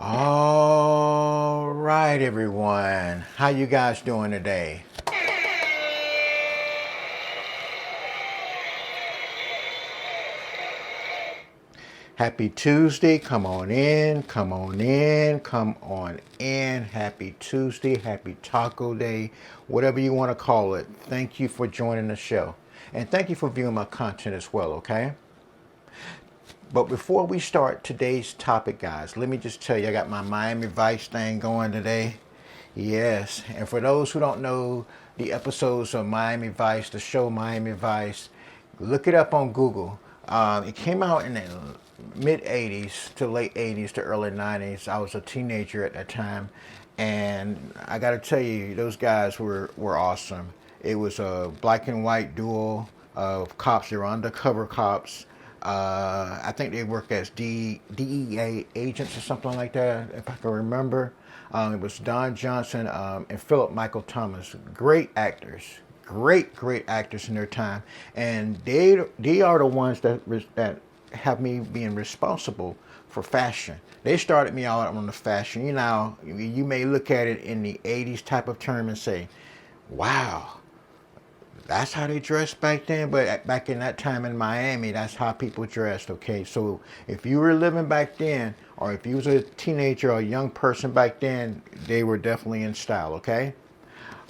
All right, everyone. How you guys doing today? Happy Tuesday. Come on in. Come on in. Come on in. Happy Tuesday. Happy Taco Day. Whatever you want to call it. Thank you for joining the show. And thank you for viewing my content as well, okay? But before we start today's topic, guys, let me just tell you, I got my Miami Vice thing going today. Yes, and for those who don't know the episodes of Miami Vice, the show Miami Vice, look it up on Google. It came out in the mid 80s to late 80s to early 90s. I was a teenager at that time, and I got to tell you, those guys were awesome. It was a black and white duo of cops. They were undercover cops. I think they worked as DEA agents or something like that, if I can remember. It was Don Johnson and Philip Michael Thomas. Great actors, great actors in their time, and they are the ones that have me being responsible for fashion. They started me out on the fashion. You know, you may look at it in the '80s type of term and say, "Wow, that's how they dressed back then." But back in that time in Miami, that's how people dressed. Okay, so if you were living back then, or if you was a teenager or a young person back then, they were definitely in style. Okay.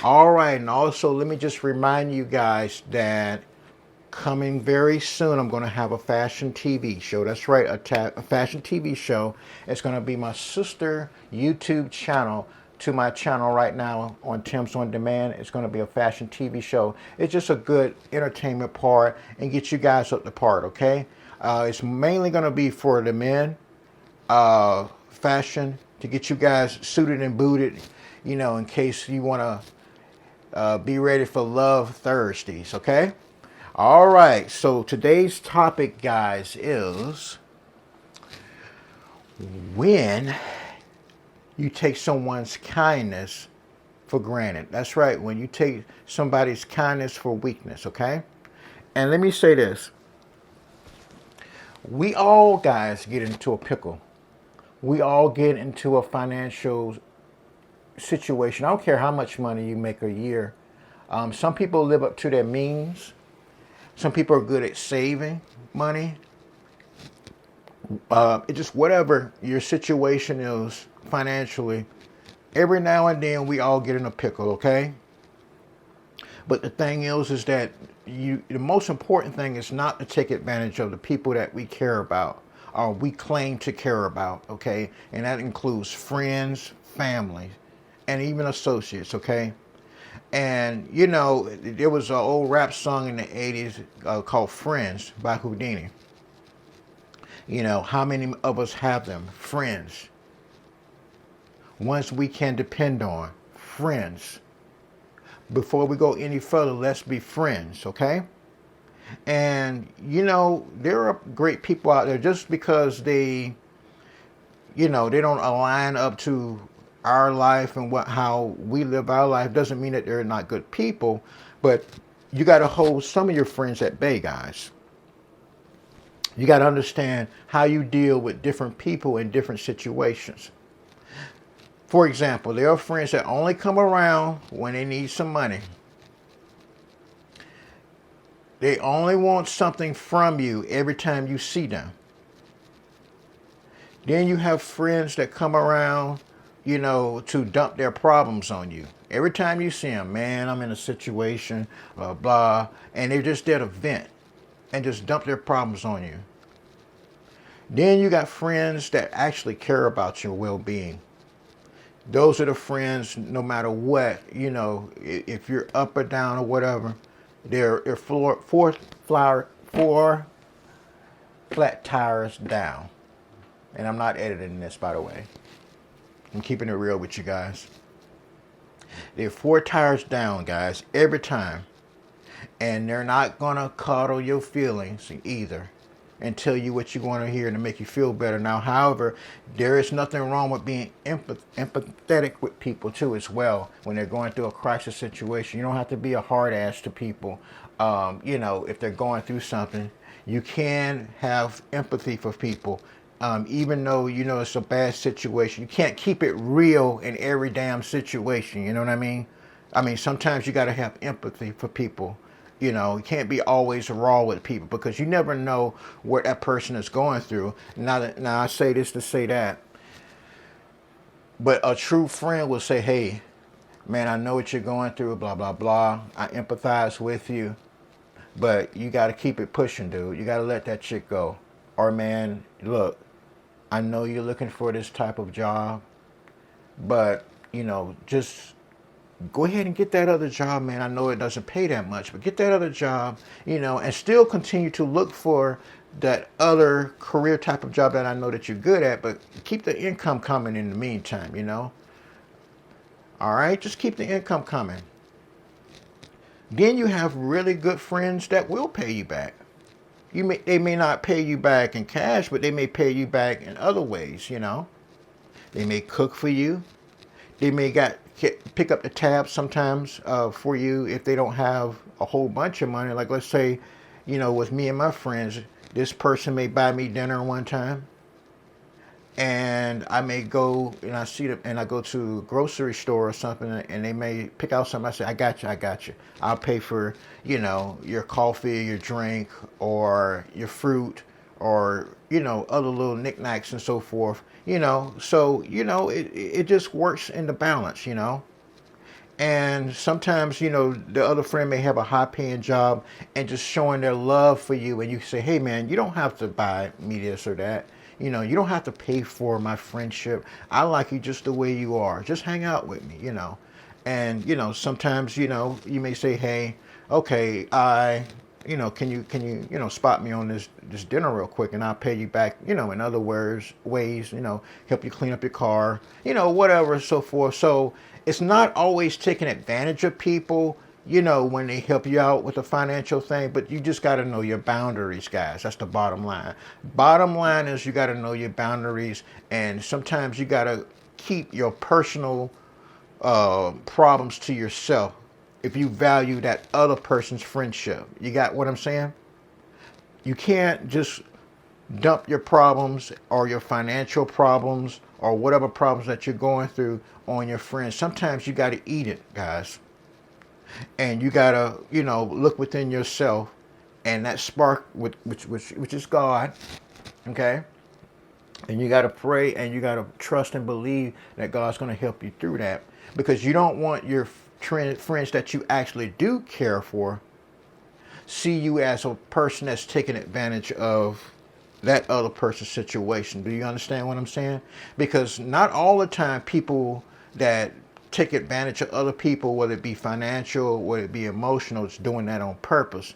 All right, and also let me just remind you guys that coming very soon, I'm going to have a fashion TV show. That's right, a fashion TV show. It's going to be my sister YouTube channel to my channel right now on Tim's On Demand. It's going to be a fashion TV show. It's just a good entertainment part and get you guys up to part, okay? It's mainly going to be for the men, fashion, to get you guys suited and booted, you know, in case you want to be ready for Love Thursdays, okay? All right, so today's topic, guys, is when you take someone's kindness for granted. That's right, when you take somebody's kindness for weakness, okay? And let me say this. We all, guys, get into a pickle. We all get into a financial situation. I don't care how much money you make a year. Some people live up to their means. Some people are good at saving money. It just whatever your situation is financially. Every now and then we all get in a pickle, okay? But the thing is that the most important thing is not to take advantage of the people that we care about or we claim to care about, okay? And that includes friends, family, and even associates, okay? And, you know, there was an old rap song in the 80s called Friends by Houdini. You know, how many of us have them? Friends. Ones we can depend on. Friends. Before we go any further, let's be friends, okay? And, you know, there are great people out there just because they, you know, they don't align up to our life and how we live our life doesn't mean that they're not good people, but you got to hold some of your friends at bay, guys. You got to understand how you deal with different people in different situations. For example, there are friends that only come around when they need some money. They only want something from you every time you see them. Then you have friends that come around, you know, to dump their problems on you. Every time you see them, man, I'm in a situation, blah, blah, and they're just there to vent and just dump their problems on you. Then you got friends that actually care about your well-being. Those are the friends, no matter what, you know, if you're up or down or whatever, they're four flat tires down. And I'm not editing this, by the way. I'm keeping it real with you guys. They're 4 tires down, guys, every time. And they're not going to coddle your feelings either and tell you what you want to hear to make you feel better. Now, however, there is nothing wrong with being empathetic with people, too, as well, when they're going through a crisis situation. You don't have to be a hard ass to people. You know, if they're going through something, You can have empathy for people. Even though you know it's a bad situation, you can't keep it real in every damn situation. You know what I mean? I mean, sometimes you got to have empathy for people. You know, you can't be always raw with people because you never know what that person is going through. Now I say this to say that, but a true friend will say, "Hey, man, I know what you're going through. Blah blah blah. I empathize with you, but you got to keep it pushing, dude. You got to let that shit go." Or, man, look, I know you're looking for this type of job, but you know, just go ahead and get that other job, man. I know it doesn't pay that much, but get that other job, you know, and still continue to look for that other career type of job that I know that you're good at, but keep the income coming in the meantime, you know. All right, just keep the income coming. Then you have really good friends that will pay you back. They may not pay you back in cash, but they may pay you back in other ways, you know. They may cook for you. They may pick up the tab sometimes for you if they don't have a whole bunch of money. Like, let's say, you know, with me and my friends, this person may buy me dinner one time, and I may go and I go to a grocery store or something, and they may pick out something. I say, I got you. I'll pay for, you know, your coffee, your drink, or your fruit, or, you know, other little knickknacks and so forth. You know, so, you know, it just works in the balance, you know. And sometimes, you know, the other friend may have a high paying job and just showing their love for you. And you say, hey, man, you don't have to buy me this or that. You know, you don't have to pay for my friendship. I like you just the way you are. Just hang out with me, you know. And, you know, sometimes, you know, you may say, hey, okay, you know, can you, you know, spot me on this dinner real quick, and I'll pay you back, you know, in other ways, you know, help you clean up your car, you know, whatever, so forth. So it's not always taking advantage of people, you know, when they help you out with a financial thing, but you just got to know your boundaries, guys. That's the bottom line. Bottom line is you got to know your boundaries, and sometimes you got to keep your personal problems to yourself if you value that other person's friendship. You got what I'm saying? You can't just dump your problems or your financial problems or whatever problems that you're going through on your friends. Sometimes you got to eat it, guys. And you got to, you know, look within yourself, and that spark, which is God, okay? And you got to pray, and you got to trust and believe that God's going to help you through that, because you don't want your friends that you actually do care for see you as a person that's taking advantage of that other person's situation. Do you understand what I'm saying? Because not all the time people that take advantage of other people, whether it be financial, whether it be emotional, is doing that on purpose.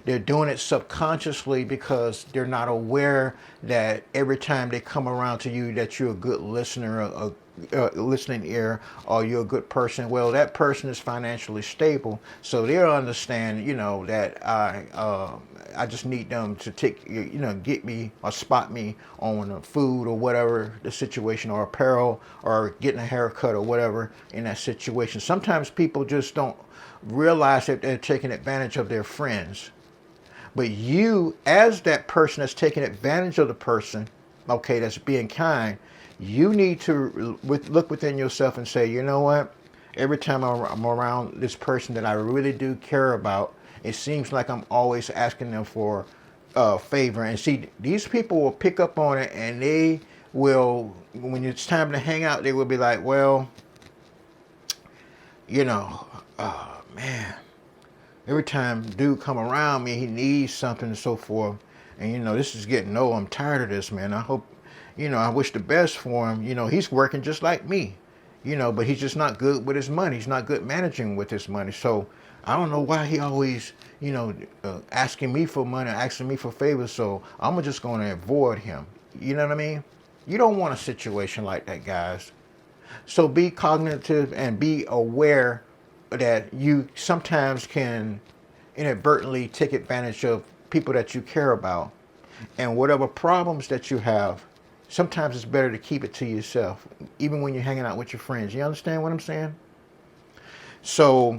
They're doing it subconsciously because they're not aware that every time they come around to you that you're a good listener, a listening ear, or you're a good person. Well, that person is financially stable, so they'll understand, you know, that I just need them to take, you know, get me or spot me on food or whatever the situation, or apparel, or getting a haircut or whatever in that situation. Sometimes people just don't realize that they're taking advantage of their friends. But you, as that person that's taking advantage of the person, okay, that's being kind, you need to look within yourself and say, you know what? Every time I'm around this person that I really do care about, it seems like I'm always asking them for a favor. And see, these people will pick up on it, and they will, when it's time to hang out, they will be like, well, you know, oh, man. Every time dude come around me, he needs something and so forth. And, you know, this is getting old. I'm tired of this, man. I hope, you know, I wish the best for him. You know, he's working just like me, you know, but he's just not good with his money. He's not good managing with his money. So I don't know why he always, you know, asking me for money, asking me for favors. So I'm just going to avoid him. You know what I mean? You don't want a situation like that, guys. So be cognitive and be aware that you sometimes can inadvertently take advantage of people that you care about. And whatever problems that you have, sometimes it's better to keep it to yourself, even when you're hanging out with your friends. You understand what I'm saying? So,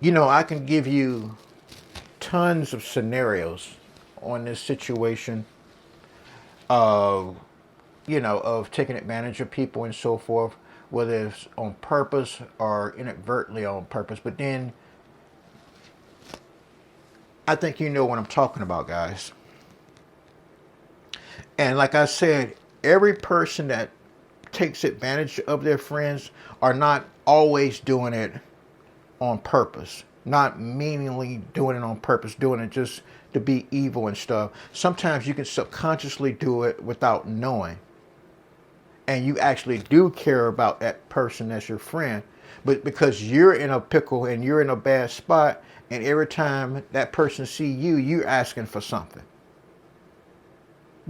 you know, I can give you tons of scenarios on this situation of, of taking advantage of people and so forth, whether it's on purpose or inadvertently on purpose. But then I think you know what I'm talking about, guys. And like I said, every person that takes advantage of their friends are not always doing it on purpose, not meaningly doing it on purpose, doing it just to be evil and stuff. Sometimes you can subconsciously do it without knowing. And you actually do care about that person that's your friend. But because you're in a pickle and you're in a bad spot, and every time that person see you, you're asking for something.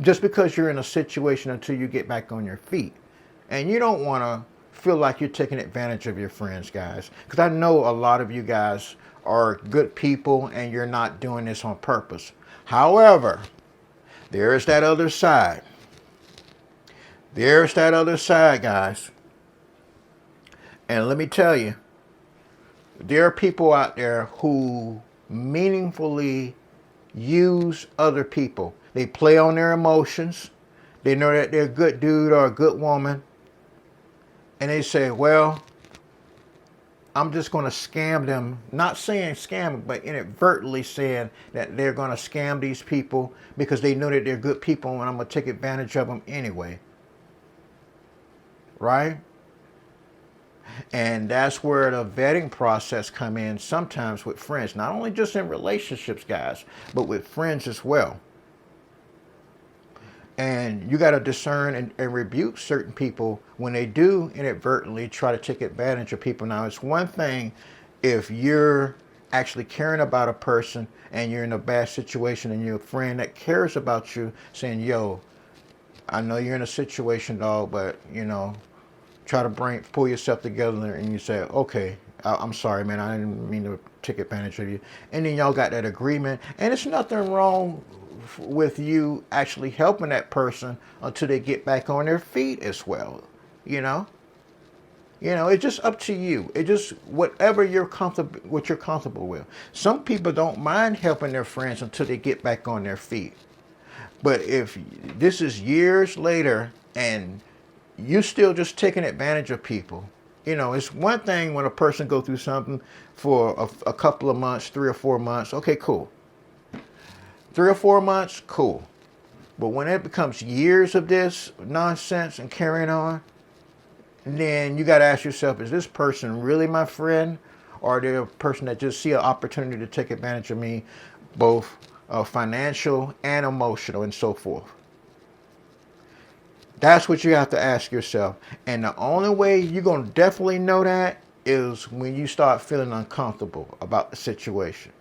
Just because you're in a situation until you get back on your feet. And you don't want to feel like you're taking advantage of your friends, guys. Because I know a lot of you guys are good people and you're not doing this on purpose. However, there is that other side. There's that other side, guys. And let me tell you, there are people out there who meaningfully use other people. They play on their emotions. They know that they're a good dude or a good woman. And they say, well, I'm just going to scam them. Not saying scam, but inadvertently saying that they're going to scam these people because they know that they're good people and I'm going to take advantage of them anyway. Right? And that's where the vetting process come in sometimes with friends. Not only just in relationships, guys, but with friends as well. And you got to discern and rebuke certain people when they do inadvertently try to take advantage of people. Now, it's one thing if you're actually caring about a person and you're in a bad situation and you're a friend that cares about you saying, yo, I know you're in a situation, dog, but, try to pull yourself together and you say, okay, I'm sorry, man, I didn't mean to take advantage of you. And then y'all got that agreement. And it's nothing wrong with you actually helping that person until they get back on their feet as well. It's just up to you. It just whatever what you're comfortable with. Some people don't mind helping their friends until they get back on their feet. But if this is years later and you still just taking advantage of people, it's one thing when a person go through something for a couple of months, 3 or 4 months. Okay, cool. 3 or 4 months, cool. But when it becomes years of this nonsense and carrying on, then you got to ask yourself, is this person really my friend? Or are they a person that just see an opportunity to take advantage of me, both financial and emotional and so forth? That's what you have to ask yourself. And the only way you're going to definitely know that is when you start feeling uncomfortable about the situation.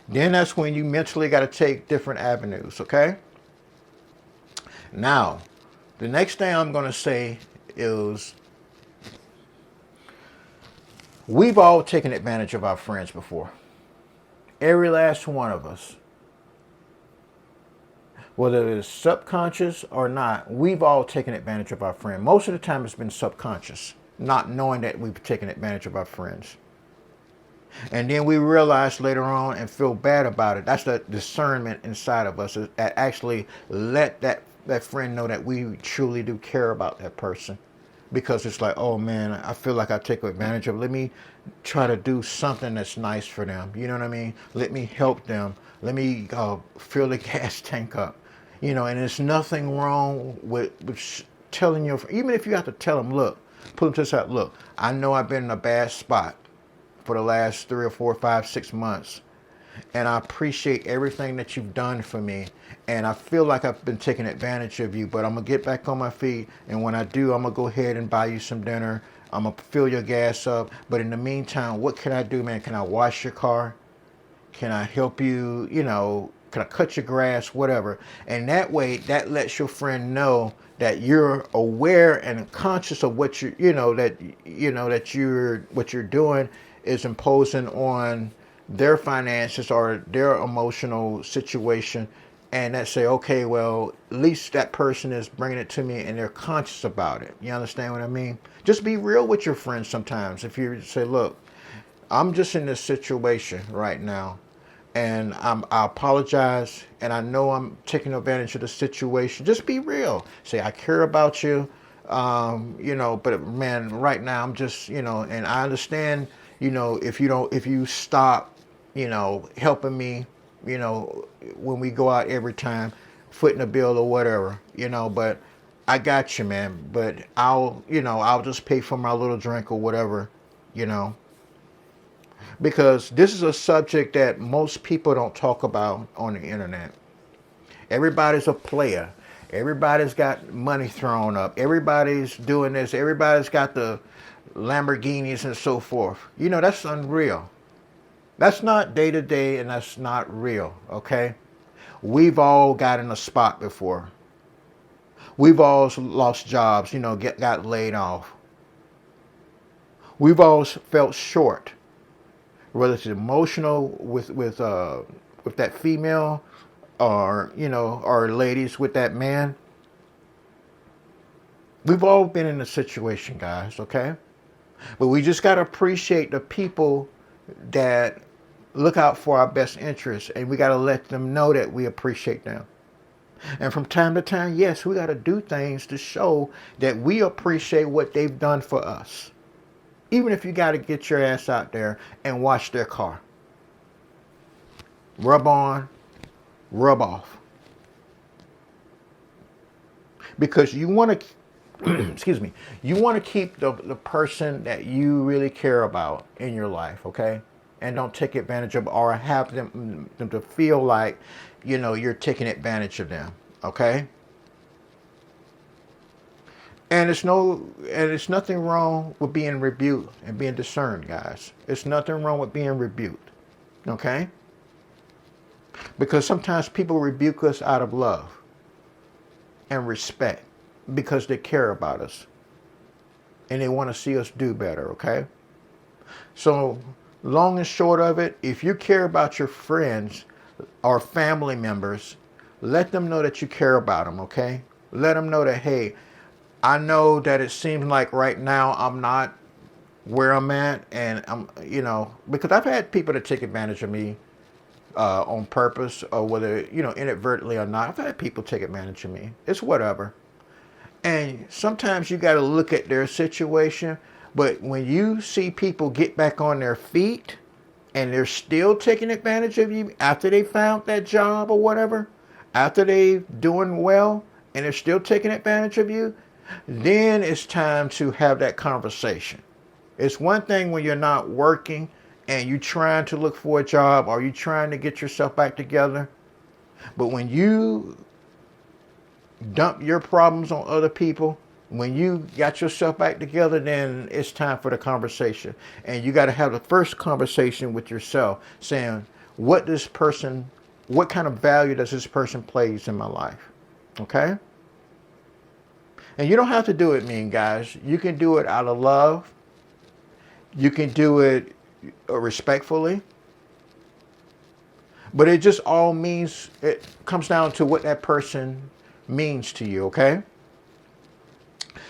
Then that's when you mentally got to take different avenues, okay? Now, the next thing I'm going to say is we've all taken advantage of our friends before. Every last one of us. Whether it's subconscious or not, we've all taken advantage of our friend. Most of the time it's been subconscious, not knowing that we've taken advantage of our friends. And then we realize later on and feel bad about it. That's the discernment inside of us that actually let that friend know that we truly do care about that person. Because it's like, oh man, I feel like I take advantage of it. Let me try to do something that's nice for them. You know what I mean? Let me help them. Let me fill the gas tank up. And there's nothing wrong with telling your friend, even if you have to tell them, look, put them to the side, look, I know I've been in a bad spot for the last 3 or 4, 5, 6 months. And I appreciate everything that you've done for me. And I feel like I've been taking advantage of you, but I'm going to get back on my feet. And when I do, I'm going to go ahead and buy you some dinner. I'm going to fill your gas up. But in the meantime, what can I do, man? Can I wash your car? Can I help you? Can I cut your grass? Whatever. And that way, that lets your friend know that you're aware and conscious of what what you're doing is imposing on their finances or their emotional situation, and that say, okay, well, at least that person is bringing it to me and they're conscious about it. You understand what I mean? Just be real with your friends sometimes. If you say, look, I'm just in this situation right now, and I apologize, and I know I'm taking advantage of the situation. Just be real. Say I care about you, but man, right now I'm just, and I understand, if you stop, helping me, when we go out every time, footing the bill or whatever, but I got you, man. But I'll just pay for my little drink or whatever, you know because this is a subject that most people don't talk about on the internet. Everybody's a player. Everybody's got money thrown up. Everybody's doing this. Everybody's got the Lamborghinis and so forth. That's unreal. That's not day to day, and that's not real, okay? We've all got in a spot before. We've all lost jobs, got laid off. We've all felt short, whether it's emotional with that female, or ladies with that man. We've all been in a situation, guys, okay? But we just got to appreciate the people that look out for our best interests, and we got to let them know that we appreciate them. And from time to time, yes, we got to do things to show that we appreciate what they've done for us. Even if you got to get your ass out there and wash their car. Rub on, rub off. Because you want to, excuse me, you want to keep the person that you really care about in your life, okay? And don't take advantage of or have them to feel like, you're taking advantage of them, okay? And it's nothing wrong with being rebuked and being discerned, guys. It's nothing wrong with being rebuked, okay? Because sometimes people rebuke us out of love and respect because they care about us and they want to see us do better, okay? So long and short of it, if you care about your friends or family members, let them know that you care about them, okay? Let them know that, hey, I know that it seems like right now I'm not where I'm at, and because I've had people that take advantage of me on purpose, or whether, inadvertently or not. I've had people take advantage of me. It's whatever. And sometimes you got to look at their situation, but when you see people get back on their feet and they're still taking advantage of you after they found that job or whatever, after they doing well and they're still taking advantage of you, then it's time to have that conversation. It's one thing when you're not working and you're trying to look for a job or you're trying to get yourself back together. But when you dump your problems on other people, when you got yourself back together, then it's time for the conversation. And you got to have the first conversation with yourself saying, what kind of value does this person plays in my life? Okay? And you don't have to do it mean, guys. You can do it out of love. You can do it respectfully. But it just all means, it comes down to what that person means to you, okay?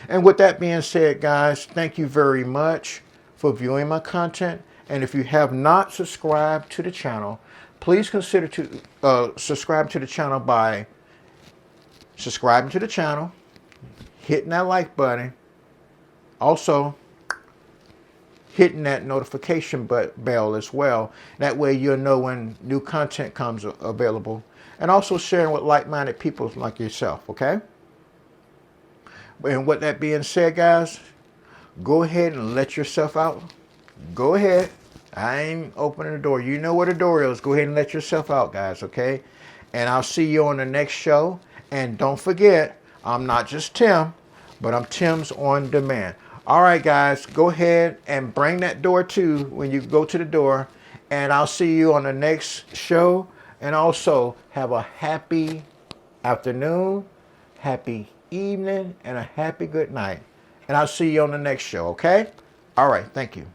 And with that being said, guys, thank you very much for viewing my content. And if you have not subscribed to the channel, please consider to subscribe to the channel by subscribing to the channel, hitting that like button, also hitting that notification bell as well. That way you'll know when new content comes available, and also sharing with like-minded people like yourself, okay? And with that being said, guys, go ahead and let yourself out. Go ahead. I ain't opening the door. You know where the door is. Go ahead and let yourself out, guys, okay? And I'll see you on the next show. And don't forget, I'm not just Tim, but I'm Tim's On Demand. All right, guys, go ahead and bring that door to when you go to the door. And I'll see you on the next show. And also, have a happy afternoon, happy evening, and a happy good night. And I'll see you on the next show, okay? All right, thank you.